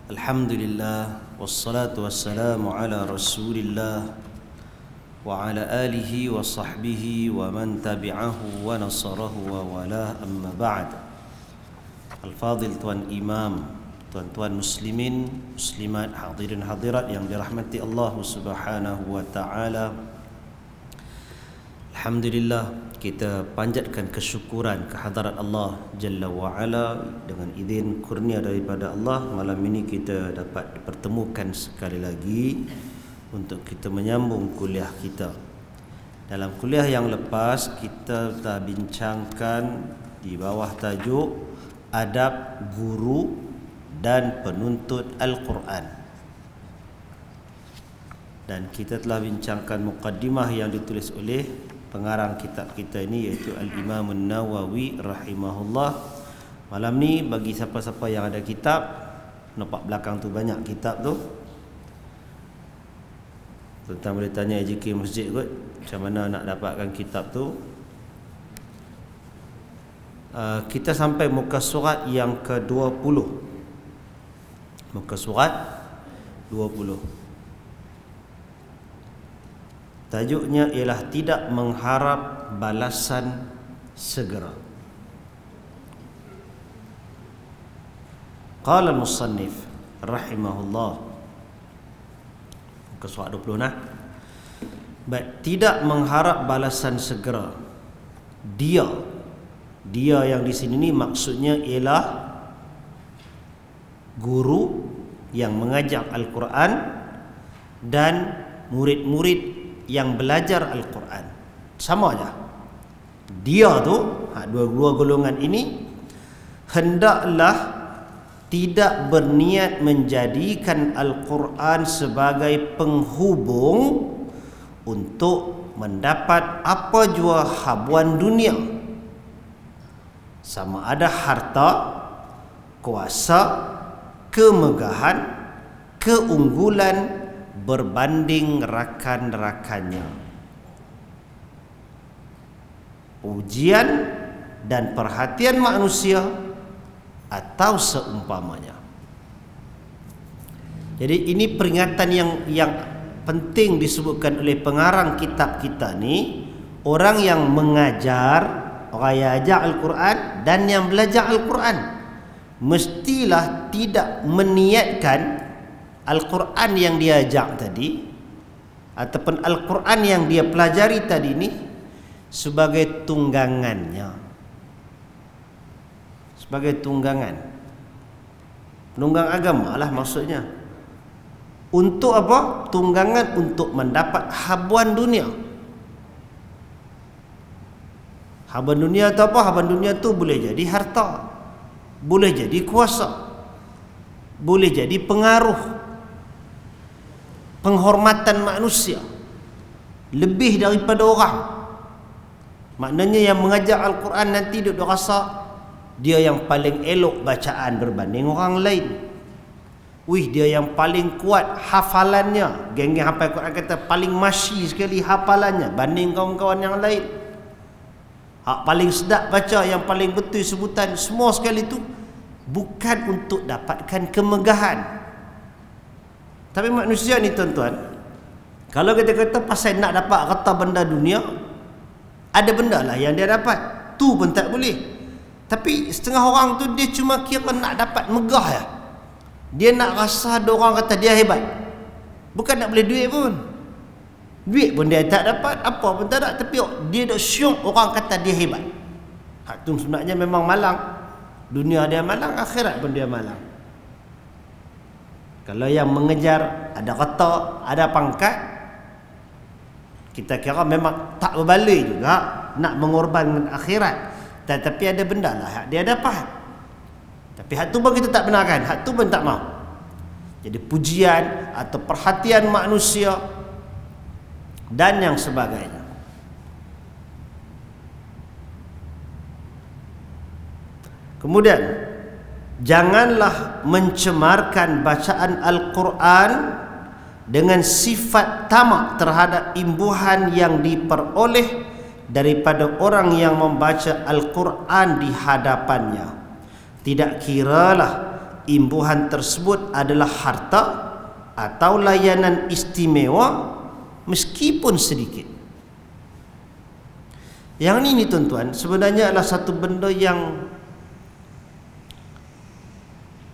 Alhamdulillah wassalatu wassalamu ala Rasulillah wa ala alihi wa sahbihi wa man tabi'ahu wa nasarahu wa wala, amma ba'd. Al-Fadil Tuan Imam, tuan-tuan muslimin, muslimat, hadirin hadirat yang dirahmati Allah Subhanahu wa taala. Alhamdulillah, kita panjatkan kesyukuran kehadirat Allah Jalla wa Ala. Dengan izin kurnia daripada Allah, malam ini kita dapat dipertemukan sekali lagi untuk kita menyambung kuliah kita. Dalam kuliah yang lepas kita telah bincangkan di bawah tajuk adab guru dan penuntut Al-Quran, dan kita telah bincangkan muqaddimah yang ditulis oleh pengarang kitab kita ini, iaitu Al-Imam An-Nawawi rahimahullah. Malam ni bagi siapa-siapa yang ada kitab, nampak belakang tu banyak kitab tu, tuan-tuan boleh tanya AJK Masjid kot macam mana nak dapatkan kitab tu. Kita sampai muka surat yang ke-20. Muka surat 20. Tajuknya ialah tidak mengharap balasan segera. Qala al-musannif rahimahullah, muka surat 20 nah. Baik, tidak mengharap balasan segera. Dia yang di sini ni maksudnya ialah guru yang mengajar Al-Quran dan murid-murid yang belajar Al-Quran. Sama aja. Dia tu, dua golongan ini hendaklah tidak berniat menjadikan Al-Quran sebagai penghubung untuk mendapat apa jua habuan dunia, sama ada harta, kuasa, kemegahan, keunggulan berbanding rakan-rakannya, ujian dan perhatian manusia atau seumpamanya. Jadi ini peringatan yang penting disebutkan oleh pengarang kitab kita ni. Orang yang mengajar, orang yang ajar Al-Quran dan yang belajar Al-Quran mestilah tidak meniatkan Al-Quran yang dia ajar tadi ataupun Al-Quran yang dia pelajari tadi ni sebagai tunggangannya, sebagai tunggangan, penunggang agama lah maksudnya. Untuk apa? Tunggangan untuk mendapat habuan dunia. Habuan dunia tu apa? Habuan dunia tu boleh jadi harta, boleh jadi kuasa, boleh jadi pengaruh, penghormatan manusia lebih daripada orang. Maknanya yang mengajar Al-Quran nanti duk rasa dia yang paling elok bacaan berbanding orang lain. Wih, dia yang paling kuat hafalannya. Geng-geng hafal Quran kata paling masyi sekali hafalannya banding kawan-kawan yang lain. Hak paling sedap baca, yang paling betul sebutan, semua sekali tu bukan untuk dapatkan kemegahan. Tapi manusia ni tuan-tuan, kalau kita kata pasal nak dapat harta benda dunia, ada benda lah yang dia dapat, tu pun tak boleh. Tapi setengah orang tu dia cuma kira nak dapat megah ya. Dia nak rasa ada orang kata dia hebat. Bukan nak boleh duit pun. Duit pun dia tak dapat, apa pun tak ada, tapi dia dah syok orang kata dia hebat. Hak tu sebenarnya memang malang. Dunia dia malang, akhirat pun dia malang. Kalau yang mengejar ada kata, ada pangkat, kita kira memang tak berbalik juga nak mengorbankan akhirat. Tetapi ada benda lah dia dapat. Tapi hak tu pun kita tak benarkan, hak tu pun tak mau. Jadi pujian atau perhatian manusia dan yang sebagainya. Kemudian janganlah mencemarkan bacaan Al-Quran dengan sifat tamak terhadap imbuhan yang diperoleh daripada orang yang membaca Al-Quran di hadapannya. Tidak kiralah imbuhan tersebut adalah harta atau layanan istimewa meskipun sedikit. Yang ini tuan-tuan sebenarnya adalah satu benda yang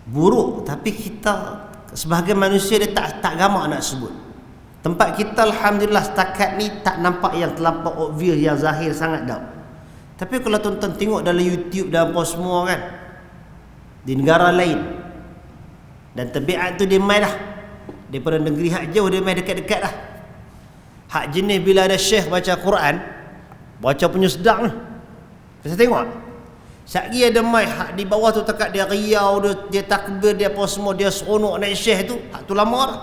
buruk, tapi kita sebagai manusia dia tak gamak nak sebut. Tempat kita alhamdulillah setakat ni tak nampak yang terlampau obvious, yang zahir sangat dah. Tapi kalau tuan-tuan tengok dalam YouTube dan apa semua kan, di negara lain, dan tabiat tu dia main dah daripada negeri hak jauh, dia main dekat-dekat dah. Hak jenis bila ada syekh baca Quran, baca punya sedap ni, saya tengok sekali ada mai hak di bawah tu dekat dia riau, dia takbir, dia apa semua, dia seronok naik syekh tu, hak tu lama dah.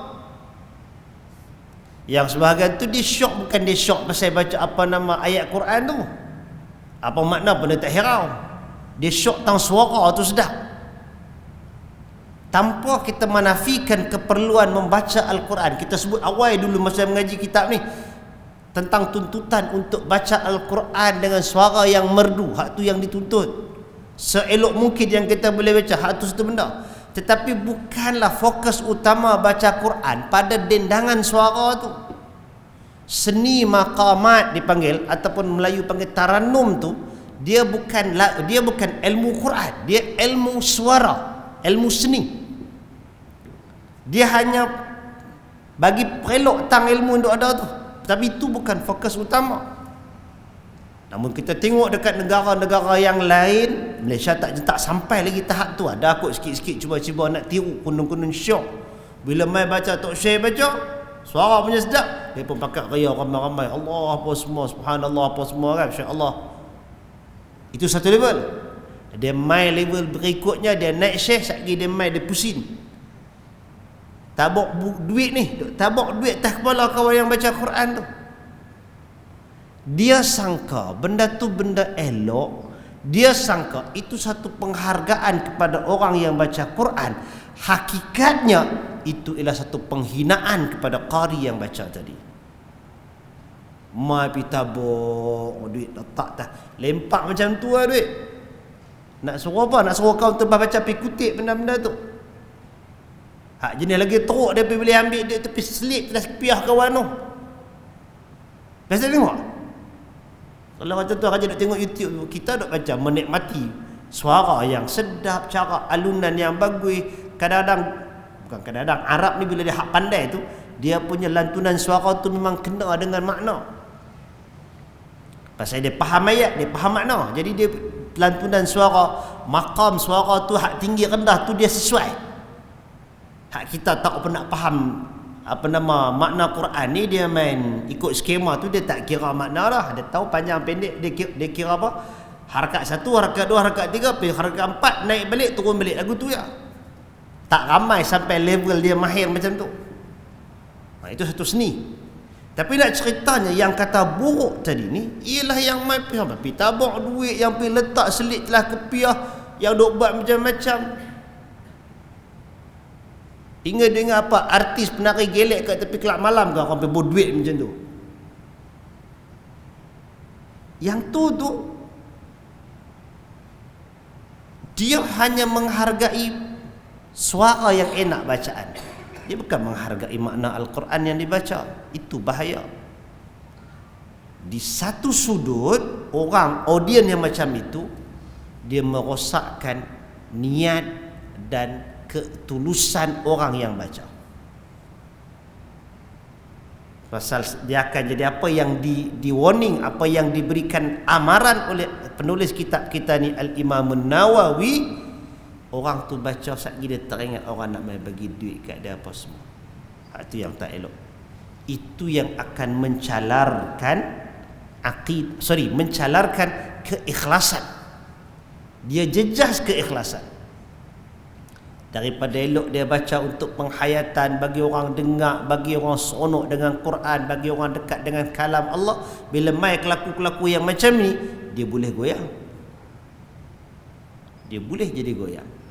Yang sebahagian tu dia syok, bukan dia syok pasal baca apa nama ayat Quran tu, apa makna pun dia tak hirau, dia syok tang suara tu sedap. Tanpa kita menafikan keperluan membaca Al-Quran. Kita sebut awal dulu masa mengaji kitab ni tentang tuntutan untuk baca Al-Quran dengan suara yang merdu, hak tu yang dituntut seelok mungkin yang kita boleh baca, hak tu satu benda. Tetapi bukanlah fokus utama baca Quran pada dendangan suara tu. Seni maqamat dipanggil, ataupun Melayu panggil taranum tu, dia bukan ilmu Quran, dia ilmu suara, ilmu seni. Dia hanya bagi pelok tang ilmu yang ada tu, tapi itu bukan fokus utama. Namun kita tengok dekat negara-negara yang lain, Malaysia tak sampai lagi tahap tu. Ada aku sikit-sikit cuba-cuba nak tiru, kunun-kunun syok. Bila mai baca Tok Syekh baca, suara punya sedap, dia pun pakai ria ramai-ramai, Allah apa semua, subhanallah apa semua kan, insya-Allah. Itu satu level. Dia mai level berikutnya, dia naik syekh, sekali dia mai dia pusing. Tabok duit ni, tabok duit atas kepala kawan yang baca Quran tu. Dia sangka benda tu benda elok, dia sangka itu satu penghargaan kepada orang yang baca Quran. Hakikatnya itu ialah satu penghinaan kepada qari yang baca tadi. Mai pi tabok duit letak dah, lempak macam tu lah duit. Nak suruh apa? Nak suruh kau untuk baca pi kutip benda-benda tu. Hak jenis lagi teruk, dia pergi boleh ambil dia tepi selip atas piah kawan tu. Biasa tengok. Kalau macam tu raja nak tengok YouTube, kita duk baca menikmati suara yang sedap, cara alunan yang bagus. Kadang-kadang Arab ni bila dia hak pandai tu, dia punya lantunan suara tu memang kena dengan makna. Pasal dia faham ayat, dia faham makna. Jadi dia lantunan suara, maqam suara tu hak tinggi rendah tu dia sesuai. Hak kita tak pernah faham apa nama makna Quran ni, dia main ikut skema tu, dia tak kira makna dah. Dia tahu panjang pendek, dia kira apa, harakat 1, harakat 2, harakat 3, pergi harakat 4, naik balik, turun balik, lagu tu ya. Tak ramai sampai level dia mahir macam tu. Itu satu seni. Tapi nak ceritanya yang kata buruk tadi ni ialah yang mai pergi tabak duit, yang pergi letak selit telah kepiah, yang duk buat macam-macam. Ingat dengar apa, artis penari gelek kat tepi kelab malam ke, orang pergi bawa duit macam tu. Yang tu dia hanya menghargai suara yang enak bacaan. Dia bukan menghargai makna Al-Quran yang dibaca. Itu bahaya. Di satu sudut, orang audien yang macam itu, dia merosakkan niat dan ketulusan orang yang baca. Pasal dia akan jadi apa yang di warning, apa yang diberikan amaran oleh penulis kitab kita ni Al-Imam Nawawi. Orang tu baca sekali dia teringat orang nak mai bagi duit kat dia apa semua. Itu yang tak elok. Itu yang akan mencalarkan keikhlasan. Dia jejas keikhlasan. Daripada elok dia baca untuk penghayatan, bagi orang dengar, bagi orang seronok dengan Quran, bagi orang dekat dengan kalam Allah. Bila mai kelaku-kelaku yang macam ni, dia boleh goyang. Dia boleh jadi goyang.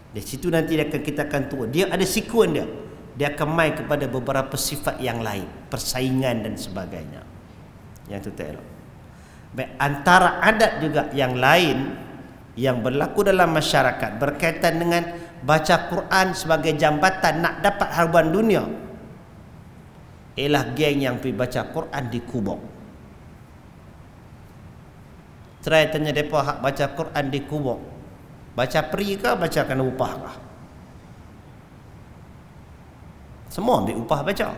Di situ nanti kita akan turun. Dia ada sekuen dia. Dia akan mai kepada beberapa sifat yang lain, persaingan dan sebagainya. Yang itu tak elok. Baik, antara adat juga yang lain yang berlaku dalam masyarakat berkaitan dengan baca Quran sebagai jambatan nak dapat haruan dunia, ialah geng yang pergi baca Quran di kubur. Try tanya mereka hak baca Quran di kubur, baca peri ke baca kena upah ke? Semua ambil upah baca.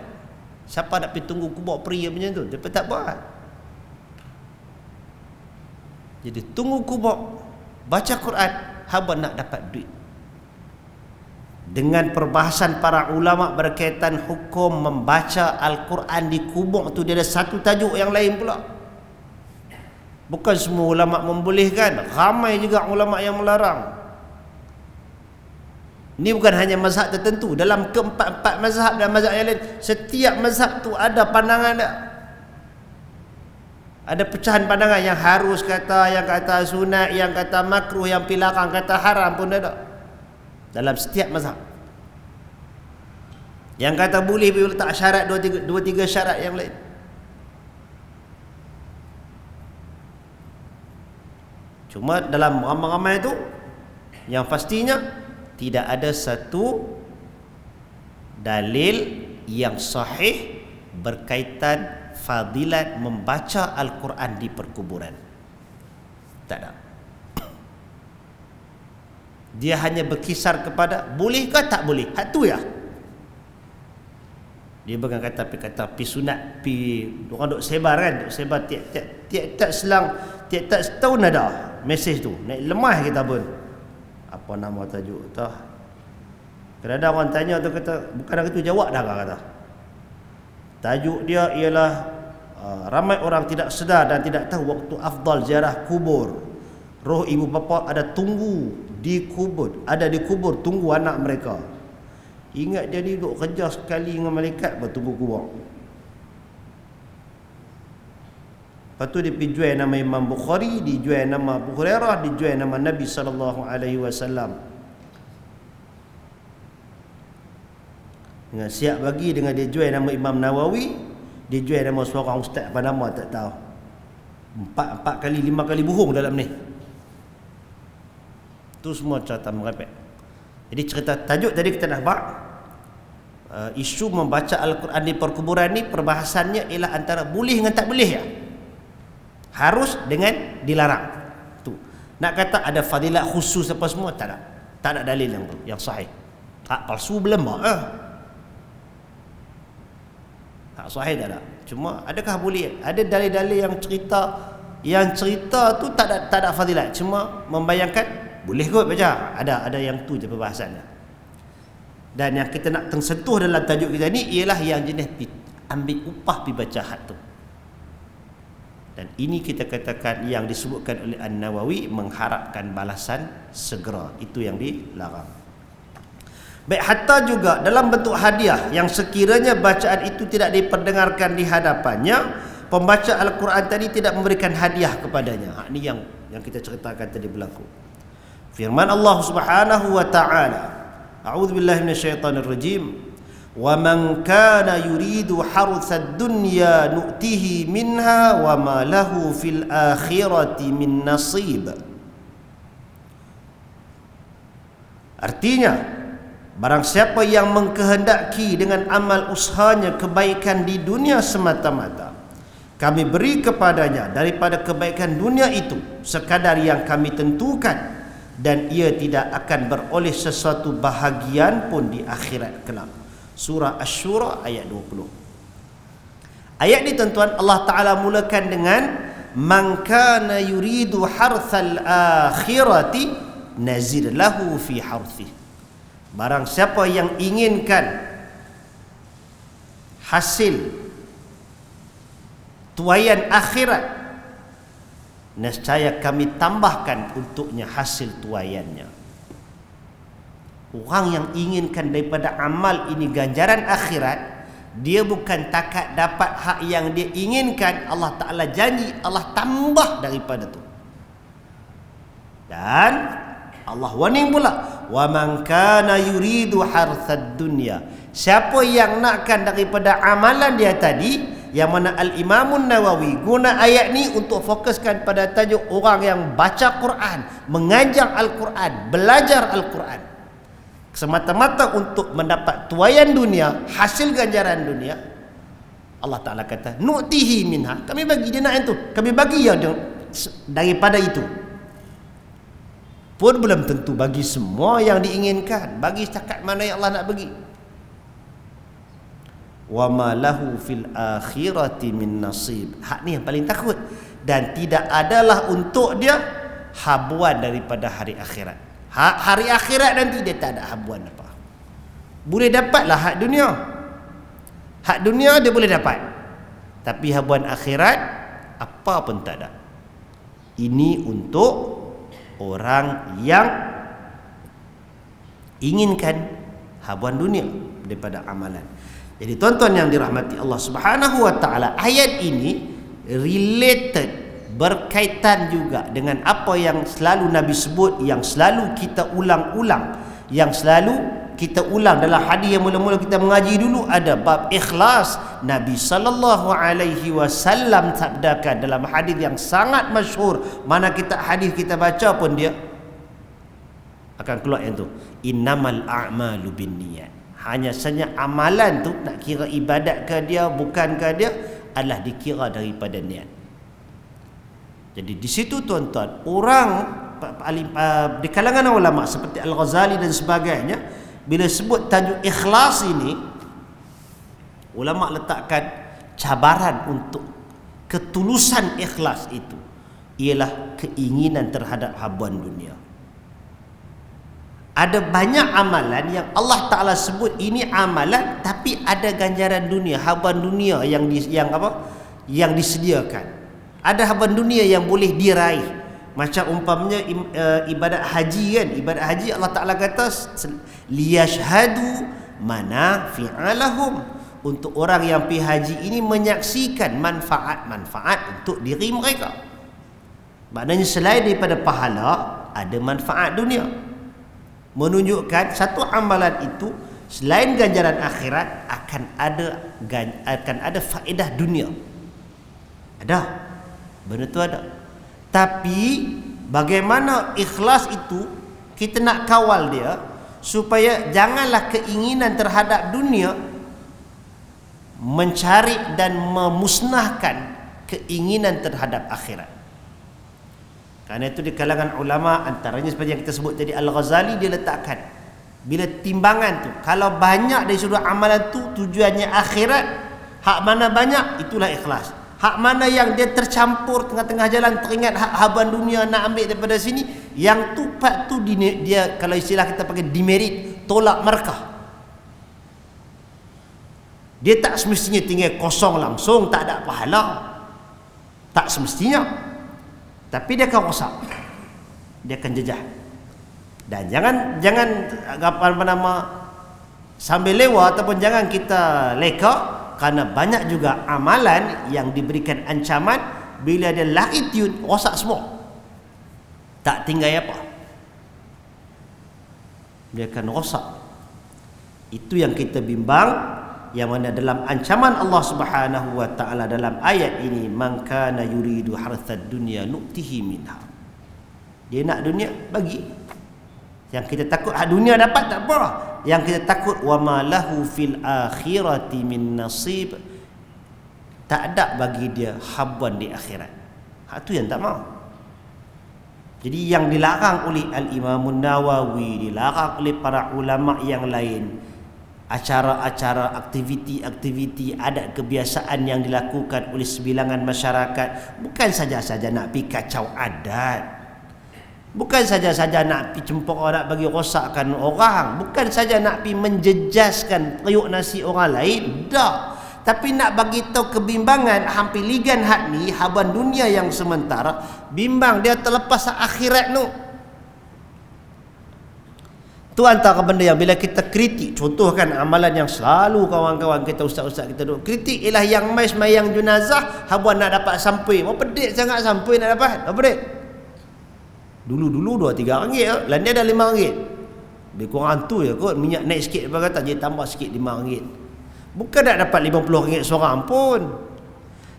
Siapa nak pergi tunggu kubur peri macam tu? Mereka tak buat. Jadi tunggu kubur, baca Quran, haba nak dapat duit. Dengan perbahasan para ulama berkaitan hukum membaca Al-Quran di kubur tu, dia ada satu tajuk yang lain pula. Bukan semua ulama membolehkan, ramai juga ulama yang melarang. Ini bukan hanya mazhab tertentu, dalam keempat-empat mazhab dan mazhab yang lain, setiap mazhab tu ada pandangan dia. Ada pecahan pandangan, yang harus kata, yang kata sunat, yang kata makruh, yang pilarang, kata haram pun ada dalam setiap mazhab. Yang kata boleh bila letak syarat, dua tiga syarat yang lain. Cuma dalam ramai-ramai itu, yang pastinya tidak ada satu dalil yang sahih berkaitan fadilat membaca Al-Quran di perkuburan. Tak ada. Dia hanya berkisar kepada boleh ke tak boleh, hak tu ya. Dia bukan kata pi sunat, pi orang duk sebar kan, duk sebar tiap selang, tiap setahun ada mesej tu. Naik lemah kita pun. Apa nama tajuk tu? Kadang-kadang orang tanya tu kata, bukan hari tu jawab dah kata. Tajuk dia ialah ramai orang tidak sedar dan tidak tahu waktu afdal ziarah kubur. Roh ibu bapa ada tunggu di kubur, ada di kubur tunggu anak mereka. Ingat jadi duk kerja sekali dengan malaikat bertunggu kubur. Lepas tu dia pergi jual nama Imam Bukhari, dijual nama Abu Hurairah, dijual nama Nabi SAW. Dengan siap bagi dengan dia jual nama Imam Nawawi, dia jual nama seorang ustaz apa nama tak tahu. 4 kali 5 kali bohong dalam ni. Tu semua cerita merepek. Jadi cerita tajuk tadi kita dah bahas. Isu membaca Al-Quran di perkuburan ni perbahasannya ialah antara boleh dengan tak boleh ya. Harus dengan dilarang. Tu. Nak kata ada fadilat khusus apa semua tak ada. Tak ada dalil yang sahih. Tak palsu belum tak sahih tak ada. Cuma adakah boleh? Ada dalil-dalil yang cerita tu tak ada fadilat. Cuma membayangkan boleh kot baca. Ada yang tu je perbahasannya. Dan yang kita nak tersentuh dalam tajuk kita ni ialah yang jenis ambil upah pi baca had tu. Dan ini kita katakan yang disebutkan oleh An-Nawawi mengharapkan balasan segera. Itu yang dilarang. Baik, hatta juga dalam bentuk hadiah yang sekiranya bacaan itu tidak diperdengarkan di hadapannya, pembaca Al-Quran tadi tidak memberikan hadiah kepadanya. Ini yang kita ceritakan tadi berlaku. Firman Allah Subhanahu wa taala, a'udzubillahi minasyaitonir rajim, wa man kana yuridu hartsad dunya nu'tihi minha wa ma lahu fil akhirati min nasib. Artinya, barang siapa yang mengkehendaki dengan amal usahanya kebaikan di dunia semata-mata, kami beri kepadanya daripada kebaikan dunia itu sekadar yang kami tentukan, dan ia tidak akan beroleh sesuatu bahagian pun di akhirat kelak. Surah Asy-Syura ayat 20. Ayat ni tuan-tuan, Allah Ta'ala mulakan dengan man kana yuridu harthal akhirati nazid lahu fi harthih. Barang siapa yang inginkan hasil tuaian akhirat, nescaya kami tambahkan untuknya hasil tuaiannya. Orang yang inginkan daripada amal ini ganjaran akhirat, dia bukan takat dapat hak yang dia inginkan, Allah Ta'ala janji Allah tambah daripada tu. Dan Allah warning pula, wa man kana yuridu harthad dunya. Siapa yang nakkan daripada amalan dia tadi, yang mana Al-Imamun Nawawi guna ayat ni untuk fokuskan pada tajuk orang yang baca Quran, mengajar Al-Quran, belajar Al-Quran. semata-mata untuk mendapat tuaian dunia, hasil ganjaran dunia, Allah Ta'ala kata nu'tihi minha, kami bagi dia nak itu, kami bagi yang daripada itu. Pun belum tentu bagi semua yang diinginkan, bagi setakat mana yang Allah nak bagi. Wa ma lahu fil akhirati min nasib. Hak ni yang paling takut. Dan tidak adalah untuk dia habuan daripada hari akhirat. Hari akhirat nanti dia tak ada habuan apa. Boleh dapatlah hak dunia. Hak dunia dia boleh dapat. Tapi habuan akhirat apa pun tak ada. Ini untuk orang yang inginkan habuan dunia daripada amalan. Jadi tuan-tuan yang dirahmati Allah Subhanahu wa taala, ayat ini related, berkaitan juga dengan apa yang selalu Nabi sebut, yang selalu kita ulang-ulang, yang selalu kita ulang dalam hadis yang mula-mula kita mengaji dulu, ada bab ikhlas. Nabi sallallahu alaihi wasallam sabdakan dalam hadis yang sangat masyhur, mana kita hadis kita baca pun dia akan keluar yang tu, innamal a'malu binniyat. Hanya saja amalan tu nak kira ibadat ke dia, bukan ke dia, adalah dikira daripada niat. Jadi di situ tuan-tuan, orang di kalangan ulama seperti Al-Ghazali dan sebagainya, bila sebut tajuk ikhlas ini, ulama letakkan cabaran untuk ketulusan ikhlas itu ialah keinginan terhadap habuan dunia. Ada banyak amalan yang Allah Ta'ala sebut ini amalan, tapi ada ganjaran dunia, habuan dunia yang disediakan. Ada habuan dunia yang boleh diraih. Macam umpamanya ibadat haji kan. Ibadat haji Allah Ta'ala kata liyashhadu manafi'alahum, untuk orang yang pergi haji ini menyaksikan manfaat-manfaat untuk diri mereka. Maknanya selain daripada pahala, ada manfaat dunia. Menunjukkan satu amalan itu selain ganjaran akhirat akan ada faedah dunia. Ada, benda tu ada. Tapi bagaimana ikhlas itu kita nak kawal dia supaya janganlah keinginan terhadap dunia mencari dan memusnahkan keinginan terhadap akhirat. Karena itu di kalangan ulama, antaranya seperti yang kita sebut tadi, Al-Ghazali, dia letakkan bila timbangan tu, kalau banyak dari sudut amalan tu tujuannya akhirat, hak mana banyak itulah ikhlas. Hak mana yang dia tercampur tengah-tengah jalan, teringat hak habuan dunia nak ambil daripada sini, yang tu part tu dia kalau istilah kita pakai demerit, tolak markah. Dia tak semestinya tinggal kosong langsung, tak ada pahala, tak semestinya. Tapi dia akan rosak, dia akan jejah. Dan jangan apa nama sambil lewat, ataupun jangan kita leka, kerana banyak juga amalan yang diberikan ancaman bila dia lari tune, rosak semua, tak tinggal apa, dia akan rosak. Itu yang kita bimbang, yang mana dalam ancaman Allah Subhanahu wa taala dalam ayat ini, man kana yuridu harthad dunya nu'tihi minha. Dia nak dunia, bagi. Yang kita takut hak dunia dapat tak apa. Yang kita takut wa ma lahu fil akhirati min nasib, tak ada bagi dia habuan di akhirat. Hak tu yang tak mau. Jadi yang dilarang oleh Al-Imam Nawawi, dilarang oleh para ulama yang lain, acara-acara, aktiviti-aktiviti, adat kebiasaan yang dilakukan oleh sebilangan masyarakat, bukan saja-saja nak pergi kacau adat, bukan saja-saja nak pergi cempok, nak bagi rosakkan orang, bukan saja nak pergi menjejaskan periuk nasi orang lain, dah. Tapi nak bagi tahu kebimbangan hampir ligan hak ni, habuan dunia yang sementara, bimbang dia terlepas akhirat tu. Itu antara benda yang bila kita kritik, contohkan amalan yang selalu kawan-kawan kita, ustaz-ustaz kita duk kritik, ialah yang mai semayang jenazah, habuan nak dapat sampai. Mau pedik sangat sampai nak dapat. Apa pedik? Dulu 2-3 ringgit, lain dia dah 5 ringgit. Dia kurang tu je kot, minyak naik sikit apa kata, dia tambah sikit 5 ringgit. Bukan nak dapat 50 ringgit seorang pun.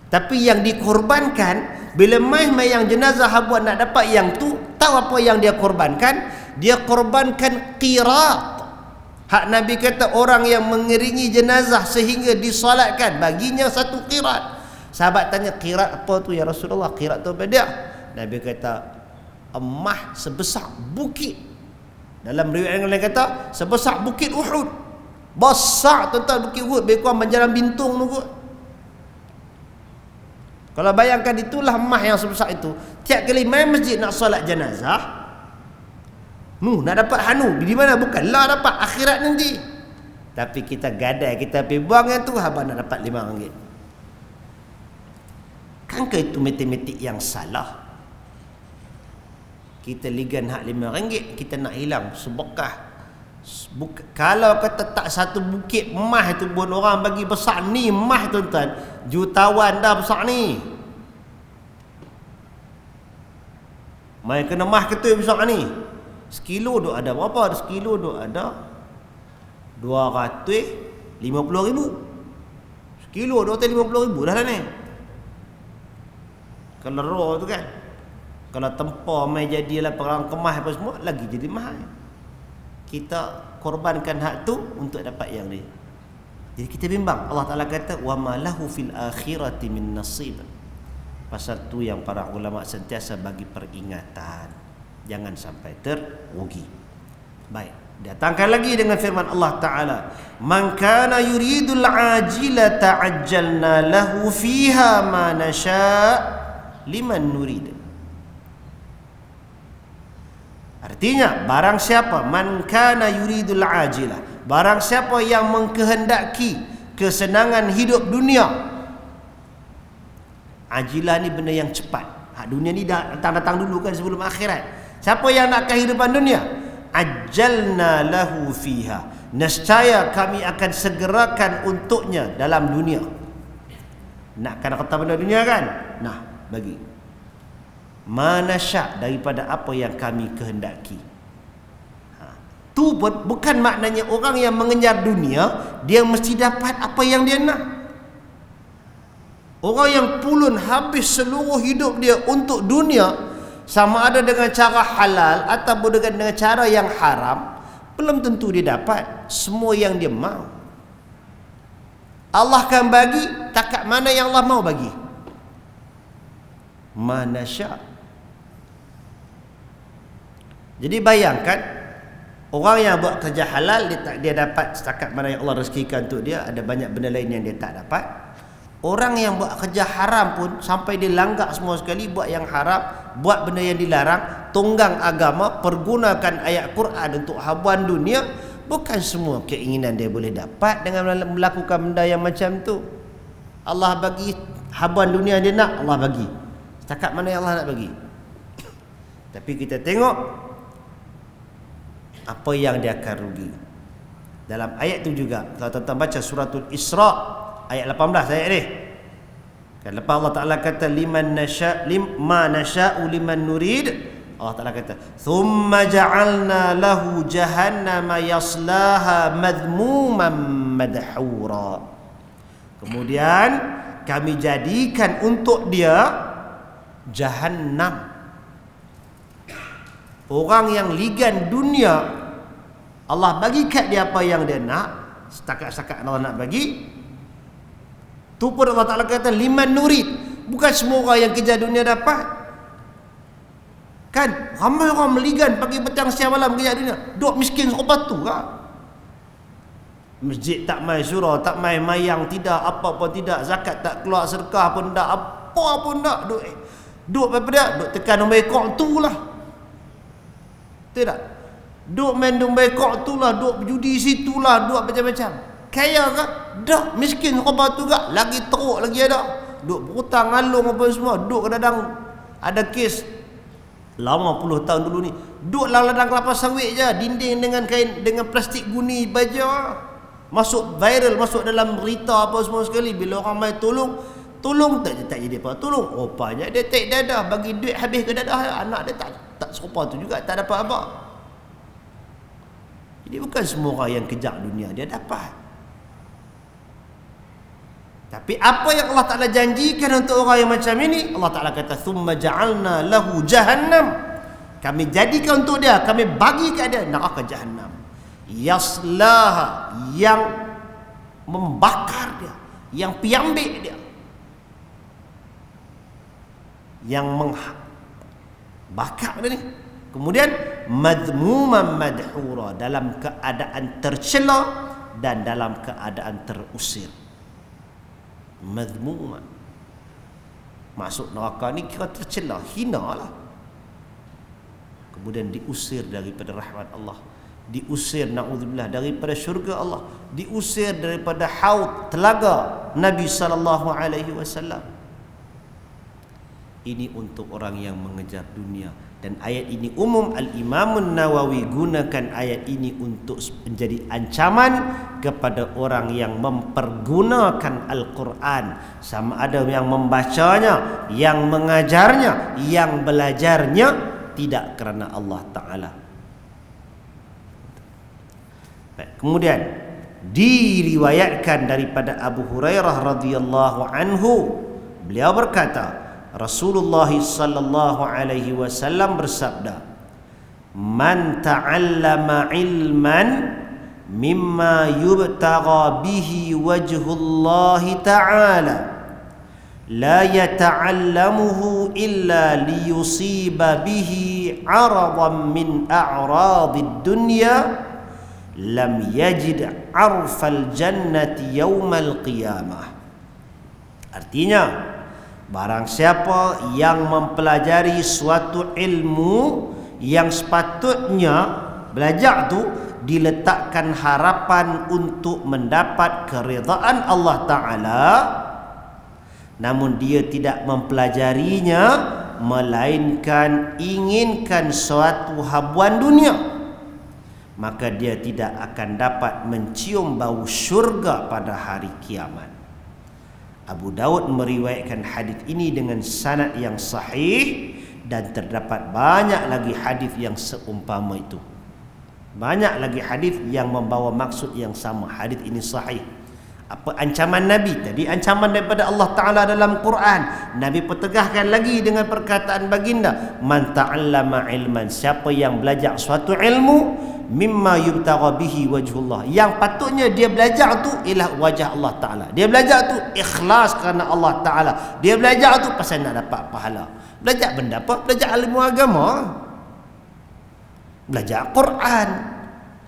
Tapi yang dikorbankan, bila mai semayang jenazah habuan nak dapat yang tu, tahu apa yang dia korbankan? Dia korbankan qirat. Hak Nabi kata orang yang mengiringi jenazah sehingga disolatkan baginya satu qirat. Sahabat tanya, qirat apa tu ya Rasulullah? Qirat tu apa dia? Nabi kata, emas sebesar bukit. Dalam riwayat yang lain kata sebesar bukit Uhud. Besar tuan-tuan bukit Uhud, lebih kurang menjalan bintung tu kot. Kalau bayangkan itulah emas yang sebesar itu. Tiap kali main masjid nak solat jenazah, nak dapat hanu di mana? Bukanlah dapat akhirat nanti. Tapi kita gadai, kita pergi buang yang tu, abang nak dapat RM5. Kankah itu matematik yang salah? Kita ligan hak RM5, kita nak hilang sebekah. Kalau kata tak satu bukit emas tu pun orang bagi besar ni emas tuan-tuan, jutawan dah besar ni. Mai kena emas ketui besar ni. Sekilo duk ada berapa? Sekilo duk ada 250,000. Sekilo 250,000 dah ni. Kalau raw tu kan. Kalau tempur mai jadilah perang kemas apa semua, lagi jadi mahal. Kita korbankan hak tu untuk dapat yang ni. Jadi kita bimbang. Allah Ta'ala kata, wa ma lahu fil akhirati min nasib. Pasal tu yang para ulama sentiasa bagi peringatan, jangan sampai terugi. Baik, datangkan lagi dengan firman Allah Ta'ala, man kana yuridul ajilata ajjalna lahu fiha ma nasha' liman nurid. Artinya, barang siapa, man kana yuridul ajilah, barang siapa yang mengkehendaki kesenangan hidup dunia. Ajilah ni benda yang cepat. Hak dunia ni dah datang dulu kan sebelum akhirat. Siapa yang nak kehidupan dunia, ajjalna lahu fiha, nescaya kami akan segerakan untuknya dalam dunia. Nak kena kata benda dunia kan? Nah, bagi manasya daripada apa yang kami kehendaki. Tu bukan maknanya orang yang mengejar dunia dia mesti dapat apa yang dia nak. Orang yang pulun habis seluruh hidup dia untuk dunia, sama ada dengan cara halal ataupun dengan cara yang haram, belum tentu dia dapat semua yang dia mahu. Allah akan bagi takat mana yang Allah mau bagi. Manasya. Jadi bayangkan orang yang buat kerja halal, dia dapat setakat mana yang Allah rezekikan untuk dia. Ada banyak benda lain yang dia tak dapat. Orang yang buat kerja haram pun sampai dia langgar semua sekali, buat yang haram, buat benda yang dilarang, tunggang agama, pergunakan ayat Quran untuk habuan dunia. Bukan semua keinginan dia boleh dapat dengan melakukan benda yang macam tu. Allah bagi habuan dunia dia nak, Allah bagi setakat mana yang Allah nak bagi. Tapi kita tengok apa yang dia akan rugi. Dalam ayat tu juga, kalau tuan-tuan baca suratul Isra ayat 18 ayat ni. Kan lepas Allah Taala kata liman nasya ma nasya'u liman nurid, Allah Taala kata thumma ja'alna lahu jahannama yaslaha madhmuman madhura. Kemudian kami jadikan untuk dia Jahannam. Orang yang ligan dunia, Allah bagi kat dia apa yang dia nak, setakat-setakat Allah nak bagi. Tu pun Allah Ta'ala kata liman nurid. Bukan semua orang yang kejar dunia dapat. Kan ramai orang meligan pagi petang siang malam kejar dunia, duk miskin serupa tu kan. Masjid tak mai, surau tak mai, mayang tidak, apa-apa tidak, zakat tak keluar, sedekah pun tak, apa pun tak, duk apa dia, duk tekan nombor ekor tu lah. Tidak. Duk main domba ekor tu lah, duk berjudi situ lah, duk macam-macam. Kaya kan? Dah miskin serupa tu kan? Lagi teruk lagi ada. Duk berhutang ngalung apa semua, duk kadang-kadang ada kes lama puluh tahun dulu ni, duk ladang kelapa sawit je, dinding dengan kain, dengan plastik guni baja. Masuk viral, masuk dalam berita apa semua sekali. Bila orang mai tolong tak jadi apa tolong. Rupanya dia tak dadah, bagi duit habis ke dadah. Anak dia tak serupa tu juga, tak dapat apa. Jadi bukan semua orang yang kejar dunia dia dapat. Tapi apa yang Allah Ta'ala janjikan untuk orang yang macam ini, Allah Ta'ala kata thumma ja'alna lahu jahannam, kami jadikan untuk dia, kami bagi kat dia neraka jahannam yaslaha, yang membakar dia, yang piambik dia, yang membakar dia ni. Kemudian madhmuman madhura, dalam keadaan tercela dan dalam keadaan terusir. Madhmuman, masuk neraka ni kira tercela, hina lah. Kemudian diusir daripada rahmat Allah, diusir na'udzubillah daripada syurga Allah, diusir daripada haud telaga Nabi SAW. Ini untuk orang yang mengejar dunia. Dan ayat ini umum. Al-Imam Nawawi gunakan ayat ini untuk menjadi ancaman kepada orang yang mempergunakan Al-Quran, sama ada yang membacanya, yang mengajarnya, yang belajarnya tidak kerana Allah Ta'ala. Kemudian diriwayatkan daripada Abu Hurairah radhiyallahu anhu, beliau berkata, Rasulullah sallallahu alaihi wasallam bersabda, "Man ta'allama ilman mimma yubtagha bihi wajhullah ta'ala la yata'allamuhu illa liyusiba bihi 'aradan min a'radid dunya lam yajid 'arfal jannati yaumal qiyamah." Artinya, barang siapa yang mempelajari suatu ilmu yang sepatutnya belajar tu diletakkan harapan untuk mendapat keridaan Allah Ta'ala, namun dia tidak mempelajarinya melainkan inginkan suatu habuan dunia, maka dia tidak akan dapat mencium bau syurga pada hari kiamat. Abu Daud meriwayatkan hadis ini dengan sanad yang sahih, dan terdapat banyak lagi hadis yang seumpama itu. Banyak lagi hadis yang membawa maksud yang sama. Hadis ini sahih. Apa ancaman Nabi tadi? Ancaman daripada Allah Ta'ala dalam Quran. Nabi pertegahkan lagi dengan perkataan baginda, "Man ta'allama ilman", siapa yang belajar suatu ilmu, mimma yubtagha bihi wajhullah, yang patutnya dia belajar tu ialah wajah Allah Ta'ala. Dia belajar tu ikhlas kerana Allah Ta'ala. Dia belajar tu pasal nak dapat pahala. Belajar benda apa? Belajar ilmu agama, belajar Quran,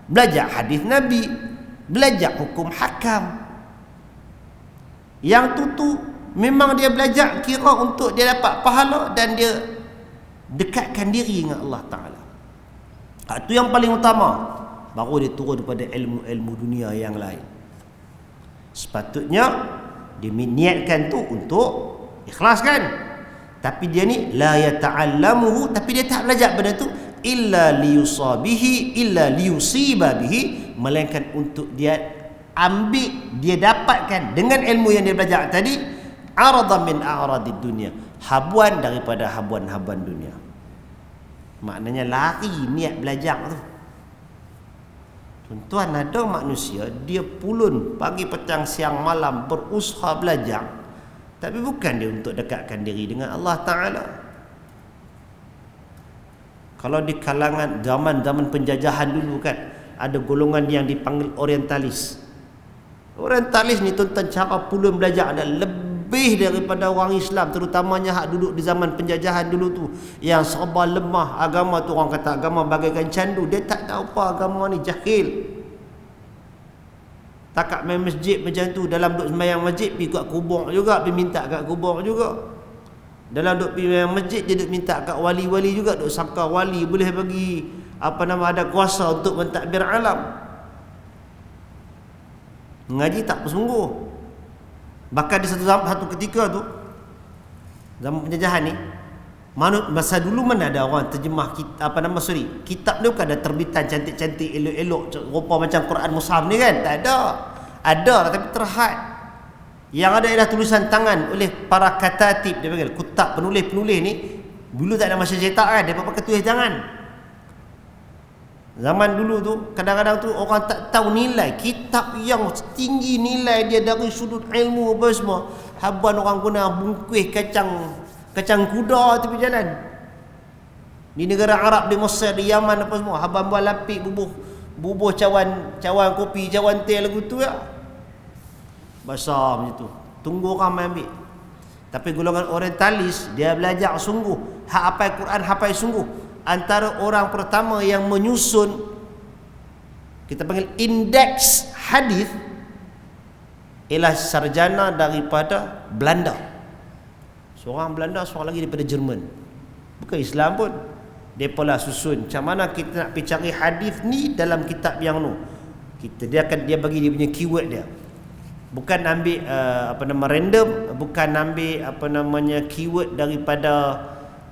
belajar hadis Nabi, belajar hukum hakam. Yang tu memang dia belajar kira untuk dia dapat pahala dan dia dekatkan diri dengan Allah Ta'ala. Itu yang paling utama. Baru dia turun daripada ilmu-ilmu dunia yang lain. Sepatutnya dia niatkan tu untuk ikhlas kan. Tapi dia ni la yata'allamuhu, tapi dia tak belajar benda tu illa liyusabihi, illa liyusiba bihi, melainkan untuk dia ambil, dia dapatkan dengan ilmu yang dia belajar tadi, aradan min a'radid dunia, habuan daripada habuan-habuan dunia. Maknanya lari niat belajar tu. Tuan-tuan, ada manusia dia pulun pagi, petang, siang, malam berusaha belajar, tapi bukan dia untuk dekatkan diri dengan Allah Ta'ala. Kalau di kalangan zaman-zaman penjajahan dulu kan, ada golongan yang dipanggil orientalis. Orientalis ni tuan-tuan, cara pulun belajar ada lebih daripada orang Islam, terutamanya hak duduk di zaman penjajahan dulu tu, yang serba lemah agama tu. Orang kata agama bagaikan candu. Dia tak tahu apa agama ni, jahil. Takat main masjid macam tu, dalam duduk sembahyang masjid pergi kat kubur juga, pergi minta kat kubur juga. Dalam duduk pergi sembahyang masjid dia duduk minta kat wali-wali juga, duduk sangka wali boleh bagi ada kuasa untuk mentadbir alam. Mengaji tak bersungguh. Bahkan di satu ketika tu, zaman penjajahan ni, masa dulu mana ada orang terjemah kitab ni, bukan ada terbitan cantik-cantik, elok-elok rupa macam Quran Mushaf ni kan, tak ada. Ada tapi terhad. Yang ada ialah tulisan tangan oleh para katatib, dia panggil kutab, penulis-penulis ni. Dulu tak ada masa cetak kan, dia pakai tulis tangan. Zaman dulu tu kadang-kadang tu orang tak tahu nilai kitab yang tinggi nilai dia dari sudut ilmu apa semua. Habuan orang guna bungkuih kacang kuda tepi jalan. Di negara Arab, di Mesir, di Yaman apa semua, habuan buah lapik, bubuh cawan kopi, cawan teh lagu tu ya. Basar macam tu. Tunggu orang mai ambil. Tapi golongan orientalis dia belajar sungguh, hafal Quran, hafal sungguh. Antara orang pertama yang menyusun kita panggil indeks hadis ialah sarjana daripada Belanda. Seorang Belanda, seorang lagi daripada Jerman. Bukan Islam pun. Depa lah susun macam mana kita nak pergi cari hadis ni dalam kitab yang nu. Dia bagi dia punya keyword dia. Bukan ambil random, bukan ambil keyword daripada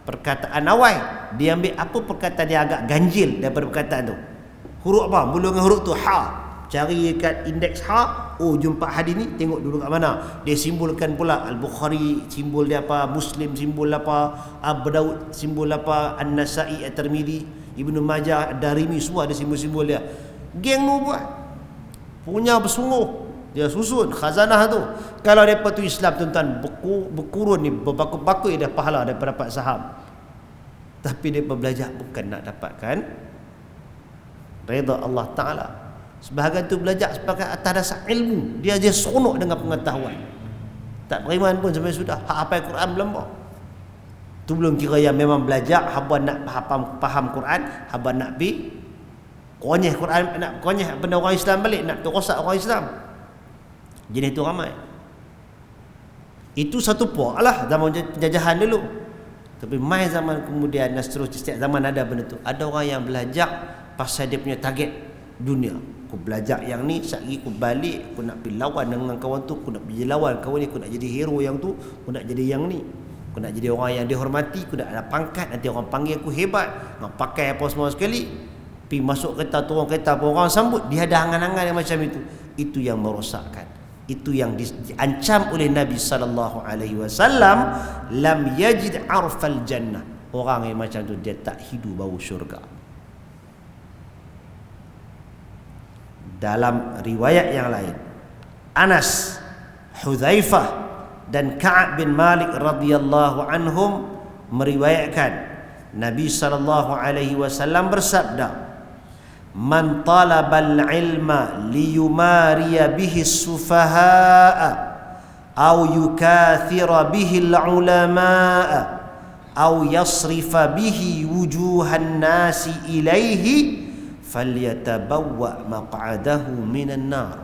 perkataan awal. Dia ambil apa perkataan yang agak ganjil daripada perkataan tu. Huruf apa? Mula dengan huruf tu ha. Cari kat indeks ha, oh jumpa hadis ni, tengok dulu kat mana. Dia simbolkan pula Al-Bukhari simbol dia apa, Muslim simbol apa, Abu Daud simbol apa, An-Nasa'i, At-Tirmidzi, Ibnu Majah, Ad-Darimi, semua ada simbol-simbol dia. Geng nu buat. Punya bersungguh. Dia susun khazanah tu. Kalau depa tu Islam tuan-tuan, berkurun ni berbaku-baku dah pahala daripada dapat saham. Tapi depa belajar bukan nak dapatkan redha Allah Taala. Sebahagian tu belajar sebagai atas dasar ilmu. Dia seronok dengan pengetahuan. Tak beriman pun sampai sudah hafal Quran belum. Tu belum kira yang memang belajar haba nak faham Quran, haba nak bi konyah Quran, nak konyah benda orang Islam balik, nak rosak orang Islam. Jenis tu ramai. Itu satu puak lah zaman penjajahan dulu. Tapi mai zaman kemudian dan seterusnya, setiap zaman ada benda tu. Ada orang yang belajar pasal dia punya target dunia. Aku belajar yang ni, sekali aku balik, aku nak pergi lawan dengan kawan tu, aku nak pergi lawan kawan ni, aku nak jadi hero yang tu, aku nak jadi yang ni, aku nak jadi orang yang dihormati, aku nak ada pangkat, nanti orang panggil aku hebat, nak pakai apa semua sekali, pergi masuk kereta, turun kereta pun orang sambut. Dia ada angan-angan yang macam itu. Itu yang merosakkan. Itu yang diancam oleh Nabi sallallahu alaihi wasallam, lam yajid arfal jannah. Orang yang macam tu dia tak hidup bau syurga. Dalam riwayat yang lain, Anas, Hudzaifah dan Ka'ab bin Malik radhiyallahu anhum meriwayatkan Nabi sallallahu alaihi wasallam bersabda, "Man talabal ilma liyumariya bihi as-sufaha'a aw yukathira bihi al-ulama'a aw yasrifa bihi wujuhan nasi ilaihi falyatabawwa maq'adahu minan nar."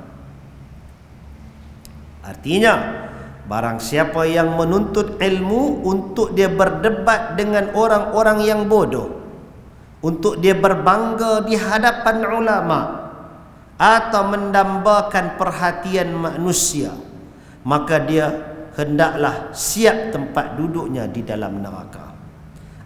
Artinya, barang siapa yang menuntut ilmu untuk dia berdebat dengan orang-orang yang bodoh, untuk dia berbangga di hadapan ulama atau mendambakan perhatian manusia, maka dia hendaklah siap tempat duduknya di dalam neraka.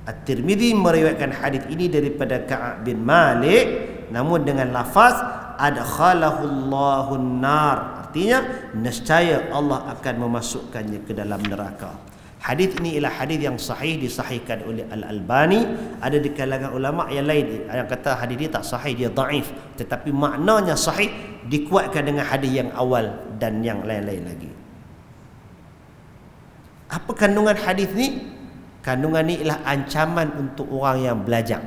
At-Tirmidzi meriwayatkan hadis ini daripada Ka'ab bin Malik, namun dengan lafaz adkhalahullahu an-nar, artinya nescaya Allah akan memasukkannya ke dalam neraka. Hadis ini ialah hadis yang sahih, disahihkan oleh Al-Albani. Ada di kalangan ulama yang lain yang kata hadis ini tak sahih, dia dhaif, tetapi maknanya sahih, dikuatkan dengan hadis yang awal dan yang lain-lain lagi. Apa kandungan hadis ni? Kandungan ni ialah ancaman untuk orang yang belajar.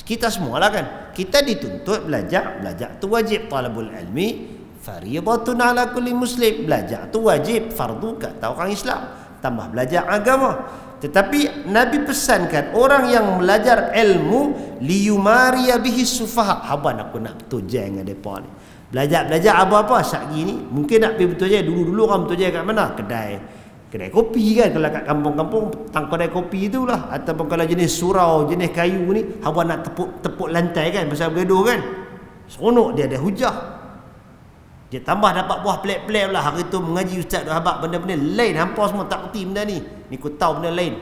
Kita semualah kan, kita dituntut belajar. Belajar tu wajib, talabul ilmi fariidatun ala kulli muslim. Belajar tu wajib, fardu kata orang Islam, tambah belajar agama. Tetapi Nabi pesankan orang yang belajar ilmu liyumariya bihi sufaha. Haban aku nak bertujai dengan depa ni. Belajar apa-apa sat gini. Mungkin nak pergi bertujai, dulu orang bertujai kat mana? Kedai kopi kan, kalau kat kampung-kampung tang kedai kopi itulah. Ataupun kalau jenis surau, jenis kayu ni, haban nak tepuk lantai kan, pasal bergaduh kan. Seronok dia ada hujah. Dia tambah dapat buah pelik-pelik pula. Hari tu mengaji ustaz dah habaq benda-benda lain, hampa semua tak reti benda ni. Ni ku tahu benda lain.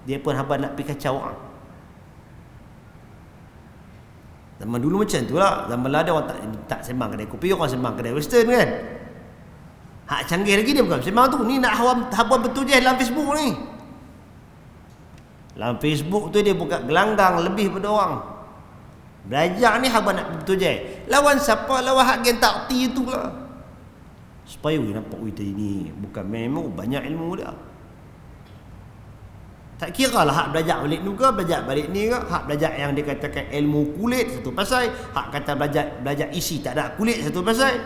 Dia pun habaq nak pergi kacau orang. Zaman dulu macam tu lah. Zaman lah ada orang tak sembang kedai kopi, orang sembang kedai western kan. Hak canggih lagi dia bukan sembang tu. Ni nak habaq bertujah dalam Facebook ni. Dalam Facebook tu dia buka gelanggang lebih pada orang. Belajar ni habaq nak bertujai. Lawan siapa? Lawan hak yang tak reti tu lah. Supaya nampak dia ni bukan memang banyak ilmu dia. Tak kira lah hak belajar balik ni ke, belajar balik ni ke, hak belajar yang dikatakan ilmu kulit satu pasal, hak kata belajar isi tak ada kulit satu pasal.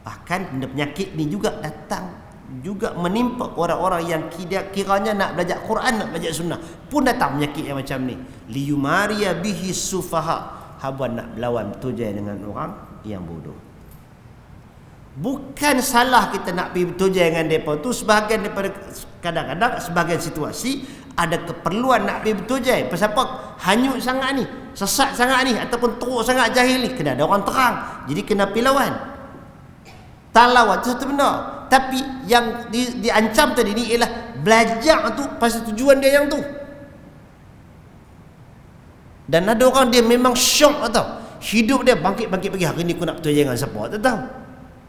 Bahkan benda penyakit ni juga datang juga menimpa orang-orang yang kiranya nak belajar Quran, nak belajar sunnah, pun datang penyakit yang macam ni. Liyumariya bihi sufaha, habuan nak berlawan bertujai dengan orang yang bodoh. Bukan salah kita nak pergi bertujai dengan mereka tu, sebahagian daripada kadang-kadang sebahagian situasi ada keperluan nak pergi bertujai. Pasal apa? Hanyut sangat ni, sesat sangat ni, ataupun teruk sangat jahil ni, kena ada orang terang, jadi kena pergi lawan. Tak lawan tu satu benda, tapi yang diancam tadi ni ialah belajar tu pasal tujuan dia yang tu. Dan ada orang dia memang syok tau, hidup dia bangkit-bangkit pergi, hari ni aku nak bertujai dengan siapa tak tahu.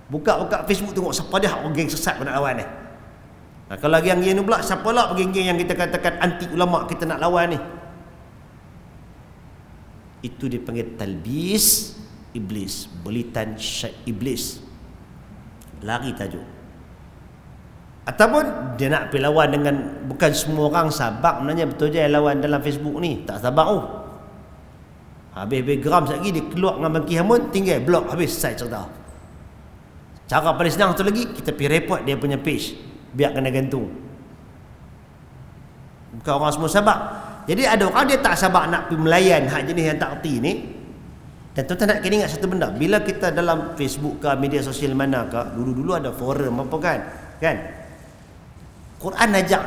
Buka Facebook tengok siapa dia hak geng sesat aku nak lawan ni. Nah, kalau geng-geng ni pula, siapa lah geng-geng yang kita katakan anti ulama kita nak lawan ni. Itu dipanggil talbis iblis, belitan iblis. Lari tajuk. Ataupun dia nak pergi lawan dengan, bukan semua orang sabar sebenarnya bertujai lawan dalam Facebook ni, tak sabar tu. Habis geram sekali dia keluar dengan Bangki Hamun, tinggal blok, habis selesai cerita. Cara paling senang tu lagi, kita pergi report dia punya page, biar kena gantung. Bukan orang semua sabar. Jadi ada orang dia tak sabar nak pergi melayan hak jenis yang tak erti ni. Dan tuan-tuan nak kena ingat satu benda, bila kita dalam Facebook ke media sosial mana ke, dulu-dulu ada forum apa kan? Quran ajak,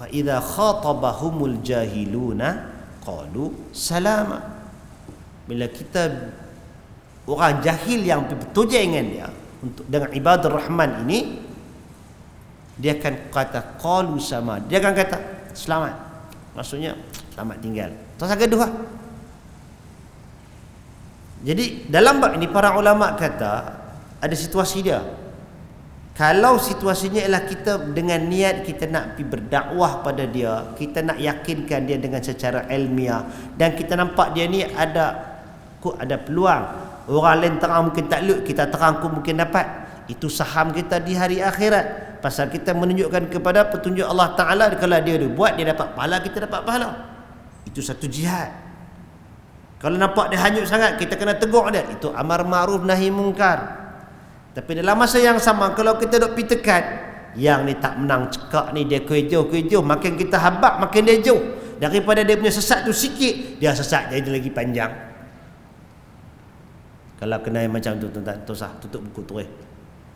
fa idza khatabahumul jahiluna qalu salama. Bila kita orang jahil yang bertujai dengan dia untuk dengan ibadur rahman ini, dia akan kata qalu sama, dia akan kata selamat, maksudnya selamat tinggal. Tak gaduh lah. Jadi dalam bab ini para ulama kata ada situasi dia. Kalau situasinya ialah kita dengan niat kita nak pergi berdakwah pada dia, kita nak yakinkan dia dengan secara ilmiah, dan kita nampak dia ni ada peluang, orang lain terang mungkin tak lut, kita terang pun mungkin dapat, itu saham kita di hari akhirat. Pasal kita menunjukkan kepada petunjuk Allah Ta'ala, kalau dia buat dia dapat pahala, kita dapat pahala. Itu satu jihad. Kalau nampak dia hanyut sangat, kita kena tegur dia, itu amar ma'ruf nahi mungkar. Tapi dalam masa yang sama, kalau kita duk pergi tekan, yang ni tak menang cekak ni, dia kejauh, makin kita habak makin dia jauh. Daripada dia punya sesat tu sikit, dia sesat jadi lagi panjang. Kalau kena yang macam tu, tuan-tuan, tutup buku tu.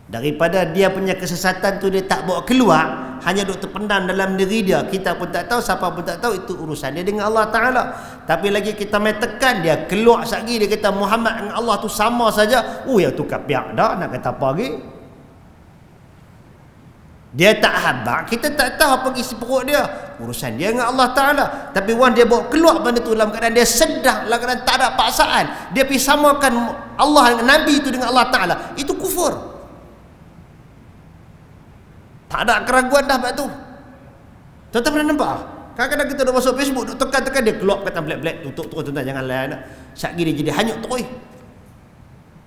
Daripada dia punya kesesatan tu dia tak bawa keluar, hanya duk terpendam dalam diri dia, kita pun tak tahu, siapa pun tak tahu, itu urusan dia dengan Allah Ta'ala. Tapi lagi kita main tekan dia, keluar sekali dia kata Muhammad dengan Allah tu sama saja, ya tukar pihak dah, nak kata apa lagi. Dia tak habak, kita tak tahu apa isi perut dia, urusan dia dengan Allah Ta'ala. Tapi orang dia bawa keluar benda tu dalam keadaan dia sedar, dalam keadaan tak ada paksaan, dia pergi samakan Allah dengan Nabi itu dengan Allah Ta'ala, itu kufur. Tak ada keraguan dah bab tu. Tuan-tuan pernah nampak? Kadang-kadang kita dah masuk Facebook, duk tekan-tekan dia keluar kata black-black, tutup terus, tuan-tuan jangan layan. Sekali dia jadi hanyut terus.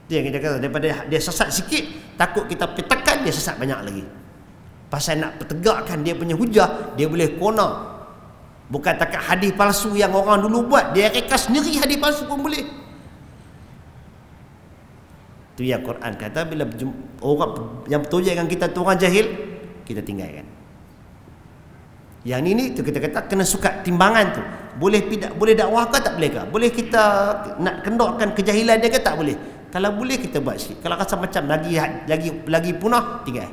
Itu yang kita kata, daripada dia sesat sikit, takut kita pergi tekan dia sesat banyak lagi. Pasal nak pertegakkan dia punya hujah, dia boleh kona. Bukan takat hadis palsu yang orang dulu buat, dia rekas sendiri hadis palsu pun boleh. Itu yang Quran kata, bila orang yang bertujai dengan kita tu orang jahil, kita tinggalkan. Yang ini tu kita kata kena sukat timbangan tu. Boleh dakwah ke tak boleh ke? Boleh kita nak kendorkan kejahilan dia ke tak boleh? Kalau boleh kita buat sikit. Kalau rasa macam lagi punah, tinggal.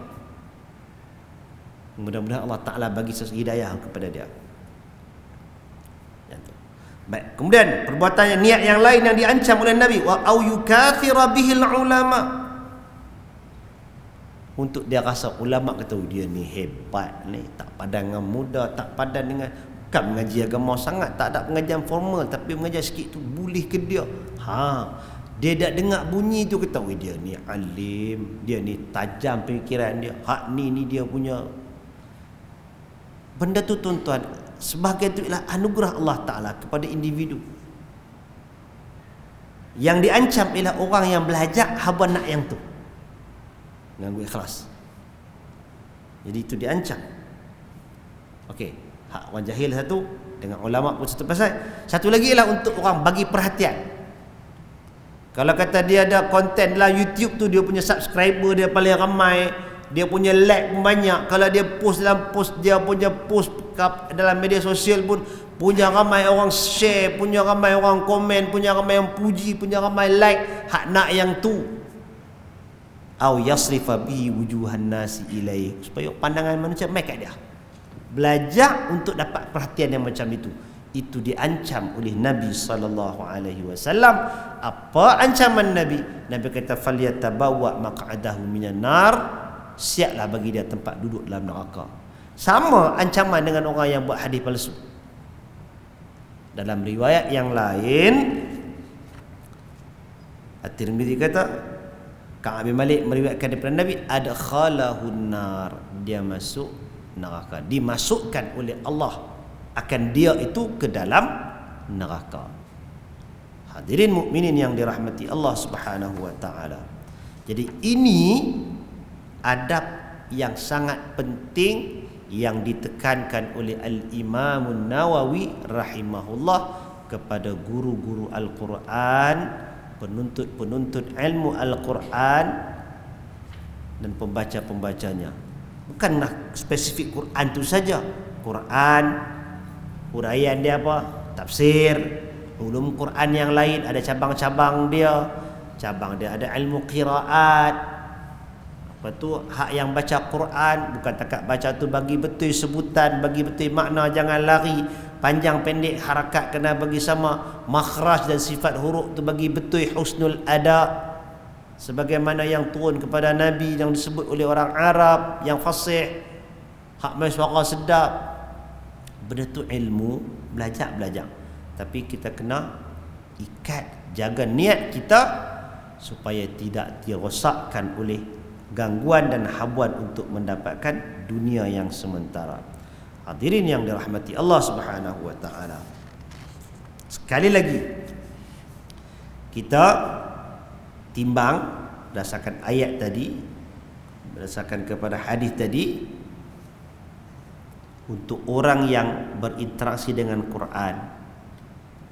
Mudah-mudahan Allah Ta'ala bagi hidayah kepada dia. Baik. Kemudian perbuatan niat yang lain yang diancam oleh Nabi, wa au yukathira bihil ulama. Untuk dia rasa ulama kata dia ni hebat ni, tak padan dengan muda, tak padan dengan, bukan mengaji agama sangat, tak ada pengajian formal, tapi mengajar sikit tu boleh ke dia. Dia dah dengar bunyi tu kata, dia ni alim, dia ni tajam pemikiran dia, hak ni dia punya. Benda tu tuan-tuan, sebahagian tu ialah anugerah Allah Ta'ala kepada individu. Yang diancam ialah orang yang belajar haba nak yang tu, ganggu ikhlas. Jadi itu diancam. Okey, hak orang jahil satu, dengan ulama pun satu pasal. Satu lagi ialah untuk orang bagi perhatian. Kalau kata dia ada konten dalam YouTube tu, dia punya subscriber dia paling ramai, dia punya like pun banyak. Kalau dia post dalam post, dia punya post dalam media sosial pun punya ramai orang share, punya ramai orang komen, punya ramai yang puji, punya ramai like. Hak nak yang tu. Au yasrifa bihi wujuhan nasi ilaih, supaya pandangan manusia mai kat dia. Belajar untuk dapat perhatian yang macam itu diancam oleh Nabi sallallahu alaihi wasallam. Apa ancaman Nabi? Nabi kata falyatabawa maq'adahu minan nar, siaplah bagi dia tempat duduk dalam neraka. Sama ancaman dengan orang yang buat hadis palsu. Dalam riwayat yang lain, At-Tirmidzi kata Ka'ab bin Malik meriwayatkan daripada Nabi, adkhalahun nar, dia masuk neraka, dimasukkan oleh Allah akan dia itu ke dalam neraka. Hadirin mukminin yang dirahmati Allah Subhanahu wa taala. Jadi ini adab yang sangat penting yang ditekankan oleh Al-Imam Nawawi rahimahullah kepada guru-guru Al-Quran, penuntut-penuntut ilmu Al-Quran dan pembaca-pembacanya. Bukanlah spesifik Quran tu saja. Quran, huraian dia apa? Tafsir, ulum Quran yang lain ada cabang-cabang dia. Cabang dia ada ilmu qiraat. Apa tu, hak yang baca Quran bukan takat baca tu bagi betul sebutan, bagi betul makna, jangan lari. Panjang pendek harakat kena bagi sama, makhraj dan sifat huruf tu bagi betul husnul ada, sebagaimana yang turun kepada Nabi yang disebut oleh orang Arab yang fasih, hak main suara sedap. Benda tu ilmu, belajar. Tapi kita kena ikat, jaga niat kita supaya tidak dirosakkan oleh gangguan dan habuan untuk mendapatkan dunia yang sementara. Hadirin yang dirahmati Allah Subhanahu wa taala. Sekali lagi kita timbang berdasarkan ayat tadi, berdasarkan kepada hadis tadi, untuk orang yang berinteraksi dengan Quran,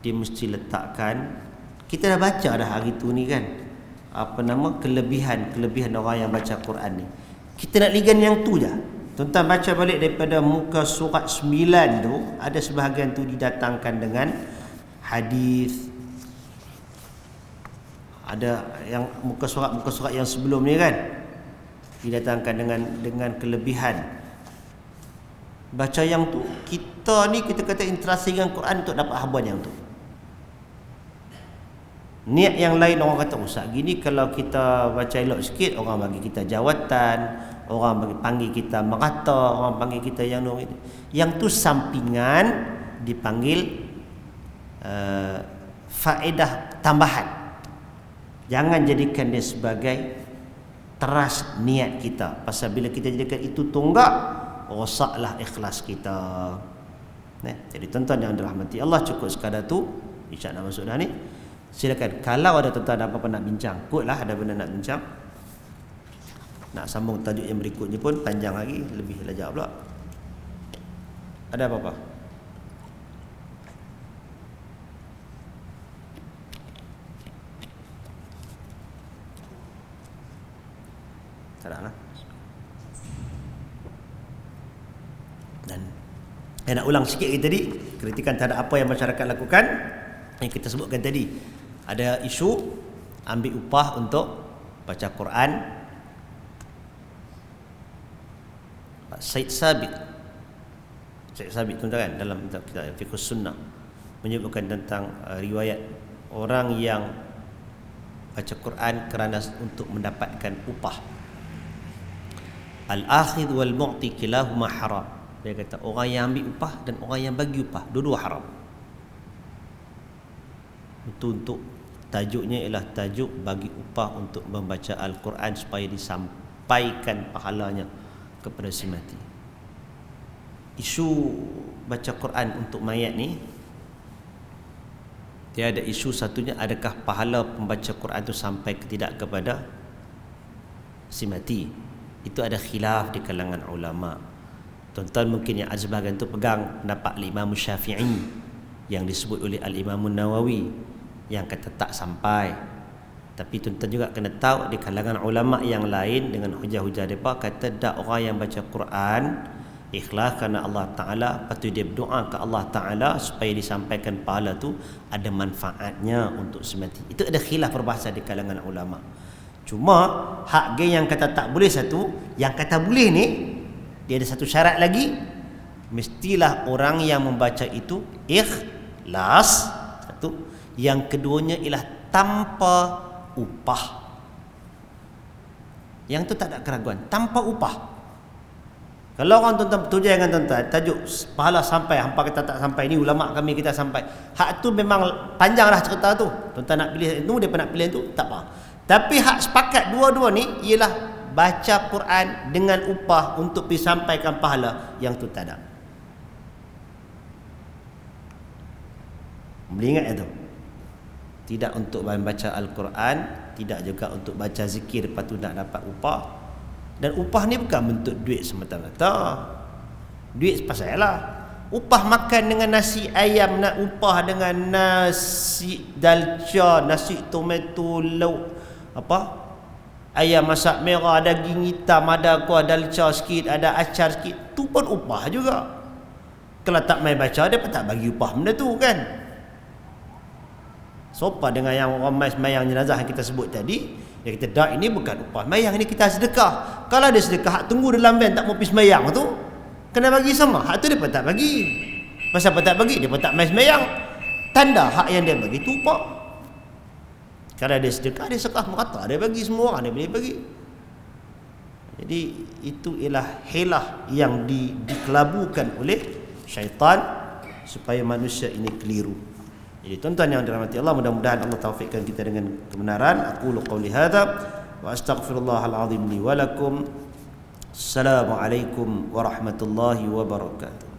dia mesti letakkan, kita dah baca dah hari tu ni kan, apa nama, kelebihan orang yang baca Quran ni. Kita nak ligan yang tu je. Tuan-tuan baca balik daripada muka surat 9 tu, ada sebahagian tu didatangkan dengan hadis. Ada yang muka surat yang sebelum ni kan didatangkan dengan kelebihan. Baca yang tu, kita kata interaksi dengan Quran untuk dapat habuan yang tu. Niat yang lain, orang kata ustaz gini, kalau kita baca elok sikit orang bagi kita jawatan, orang bagi panggil kita merata, orang panggil kita yang tu. Yang tu sampingan, dipanggil faedah tambahan. Jangan jadikan dia sebagai teras niat kita. Pasal bila kita jadikan itu tonggak, rosaklah ikhlas kita. Jadi tuan-tuan yang dirahmati Allah, cukup sekadar tu. Insya nak masuk dah ni. Silakan, kalau ada tuan-tuan ada apa-apa nak bincang, kotlah ada benda nak bincang, nak sambung tajuk yang berikutnya pun panjang lagi, lebih lajak pula. Ada apa-apa? Tak ada lah. Dan saya nak ulang sikit tadi, kritikan terhadap apa yang masyarakat lakukan yang kita sebutkan tadi. Ada isu ambil upah untuk baca Quran. Said Sabiq tuan-tuan dalam kitab Fiqh Sunnah menyebutkan tentang riwayat orang yang baca Quran kerana untuk mendapatkan upah. Al-akhidh wal mu'ti kilahuma haram. Dia kata orang yang ambil upah dan orang yang bagi upah, dua-dua haram. Itu untuk tajuknya ialah tajuk bagi upah untuk membaca Al-Quran supaya disampaikan pahalanya kepada si mati. Isu baca Quran untuk mayat ni, dia ada isu satunya, adakah pahala pembaca Quran itu sampai ke tidak kepada si mati. Itu ada khilaf di kalangan ulama. Tuan-tuan mungkin yang sebahagian tu pegang pendapat Imam Syafi'i yang disebut oleh Al-Imam Nawawi yang kata tak sampai. Tapi tuan-tuan juga kena tahu di kalangan ulama yang lain dengan hujah-hujah mereka kata dak, orang yang baca Quran ikhlas kerana Allah Ta'ala, lepas tu dia berdoa ke Allah Ta'ala supaya disampaikan pahala tu ada manfaatnya untuk semati. Itu ada khilaf perbahasan di kalangan ulama. Cuma hak geng yang kata tak boleh satu, yang kata boleh ni dia ada satu syarat lagi, mestilah orang yang membaca itu ikhlas. Satu. Yang keduanya ialah tanpa upah. Yang tu tak ada keraguan, tanpa upah. Kalau orang tuan-tuan tujuan dengan tuan-tuan tajuk pahala sampai, hampa kita tak sampai, ni ulama kami kita sampai, hak tu memang panjanglah cerita tu. Tuan-tuan nak pilih itu, dia nak pilih tu, tak apa. Tapi hak sepakat dua-dua ni ialah baca Quran dengan upah untuk disampaikan pahala, yang tu tak ada. Boleh ingat itu? Tidak untuk membaca Al-Quran, tidak juga untuk baca zikir lepas tu nak dapat upah. Dan upah ni bukan bentuk duit semata-mata. Duit pasal lah. Upah makan dengan nasi ayam, nak upah dengan nasi dalca, nasi tomato lauk, ayam masak merah, daging hitam, ada kuah dalca sikit, ada acar sikit, tu pun upah juga. Kalau tak main baca, dia pun tak bagi upah benda tu kan. Sopa dengan yang orang mai sembahyang jenazah yang kita sebut tadi, dia kata dak, ini bukan upah sembahyang, ini kita sedekah. Kalau dia sedekah, hak tunggu dalam van tak mau pergi sembahyang tu kena bagi sama. Hak tu dia pun tak bagi. Pasal apa tak bagi? Dia pun tak mai sembahyang. Tanda hak yang dia bagi tu upah. Kalau dia sedekah, dia sekah merata, dia bagi semua orang, dia boleh bagi. Jadi itu ialah hilah yang dikelabukan oleh syaitan supaya manusia ini keliru. Jadi tuan-tuan yang dirahmati Allah, mudah-mudahan Allah taufikkan kita dengan kebenaran. Aqulu qawli hadza wa astaghfirullahal azim li wa lakum. Assalamualaikum warahmatullahi wabarakatuh.